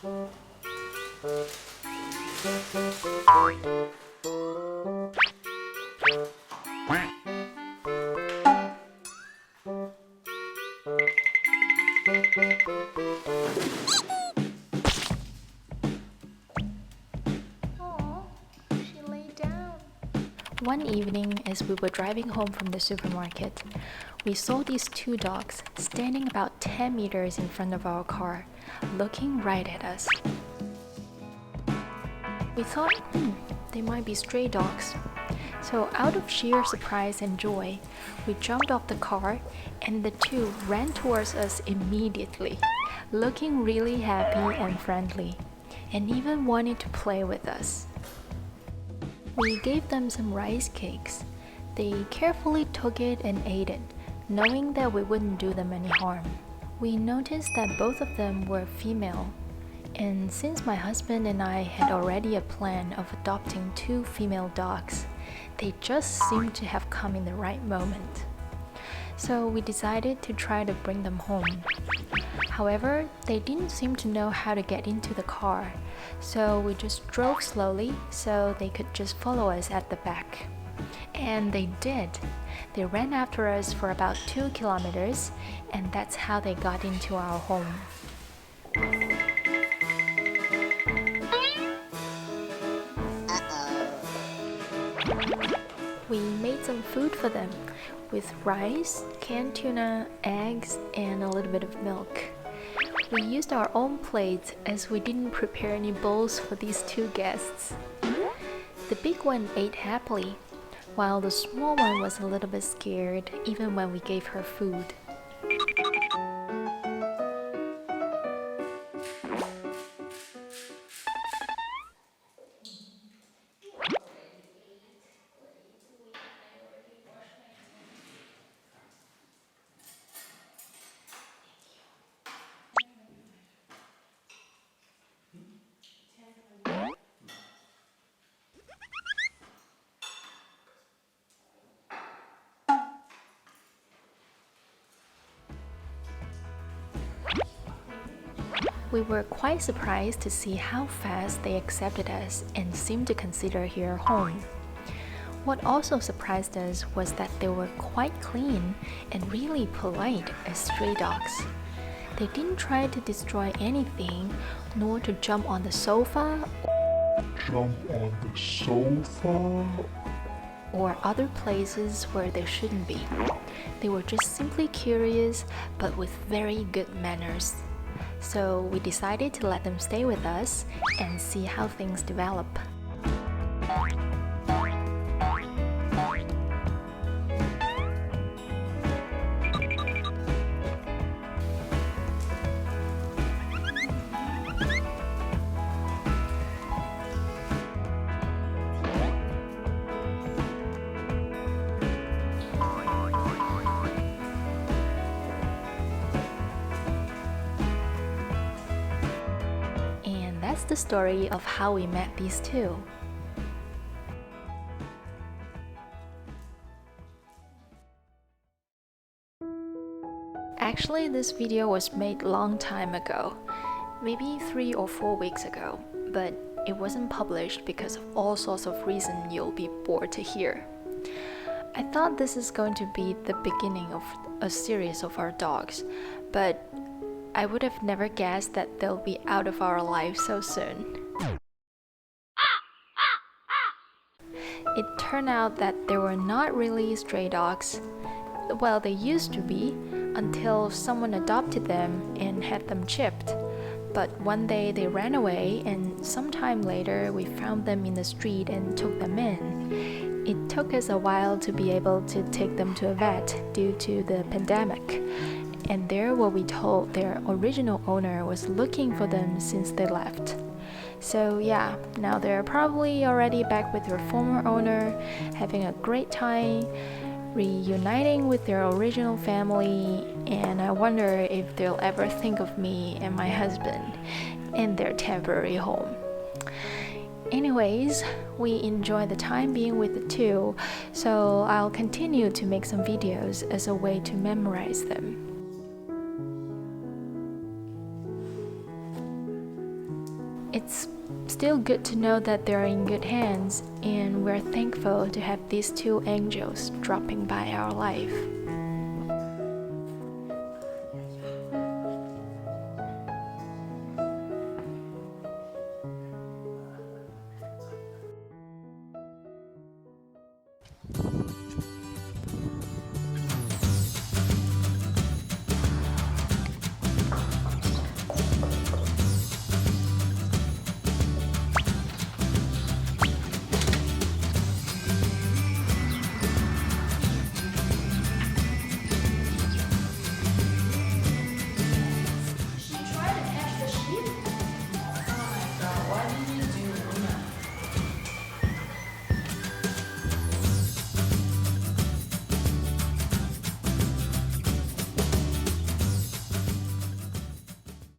She lay down. One evening, as we were driving home from the supermarket, we saw these two dogs standing about 10 meters in front of our car, looking right at us. We thought, they might be stray dogs. So out of sheer surprise and joy, we jumped off the car and the two ran towards us immediately, looking really happy and friendly, and even wanted to play with us. We gave them some rice cakes. They carefully took it and ate it, knowing that we wouldn't do them any harm. We noticed that both of them were female, and since my husband and I had already a plan of adopting two female dogs, they just seemed to have come in the right moment. So we decided to try to bring them home. However, they didn't seem to know how to get into the car, so we just drove slowly so they could just follow us at the back. And they did. They ran after us for about 2 kilometers, and that's how they got into our home. We made some food for them with rice, canned tuna, eggs, and a little bit of milk. We used our own plates as we didn't prepare any bowls for these two guests. The big one ate happily, while the small one was a little bit scared even when we gave her food. We were quite surprised to see how fast they accepted us and seemed to consider here home. What also surprised us was that they were quite clean and really polite as stray dogs. They didn't try to destroy anything, nor to jump on the sofa or other places where they shouldn't be. They were just simply curious, but with very good manners. So we decided to let them stay with us and see how things develop. That's the story of how we met these two. Actually, this video was made long time ago, maybe 3 or 4 weeks ago, but it wasn't published because of all sorts of reasons you'll be bored to hear. I thought this is going to be the beginning of a series of our dogs, but I would have never guessed that they'll be out of our lives so soon. It turned out that they were not really stray dogs. Well, they used to be, until someone adopted them and had them chipped. But one day they ran away, and sometime later we found them in the street and took them in. It took us a while to be able to take them to a vet due to the pandemic. And there were we told their original owner was looking for them since they left. So yeah, now they're probably already back with their former owner, having a great time, reuniting with their original family, and I wonder if they'll ever think of me and my husband in their temporary home. Anyways, we enjoy the time being with the two, so I'll continue to make some videos as a way to memorize them. it's still good to know that they're in good hands, and we're thankful to have these two angels dropping by our life.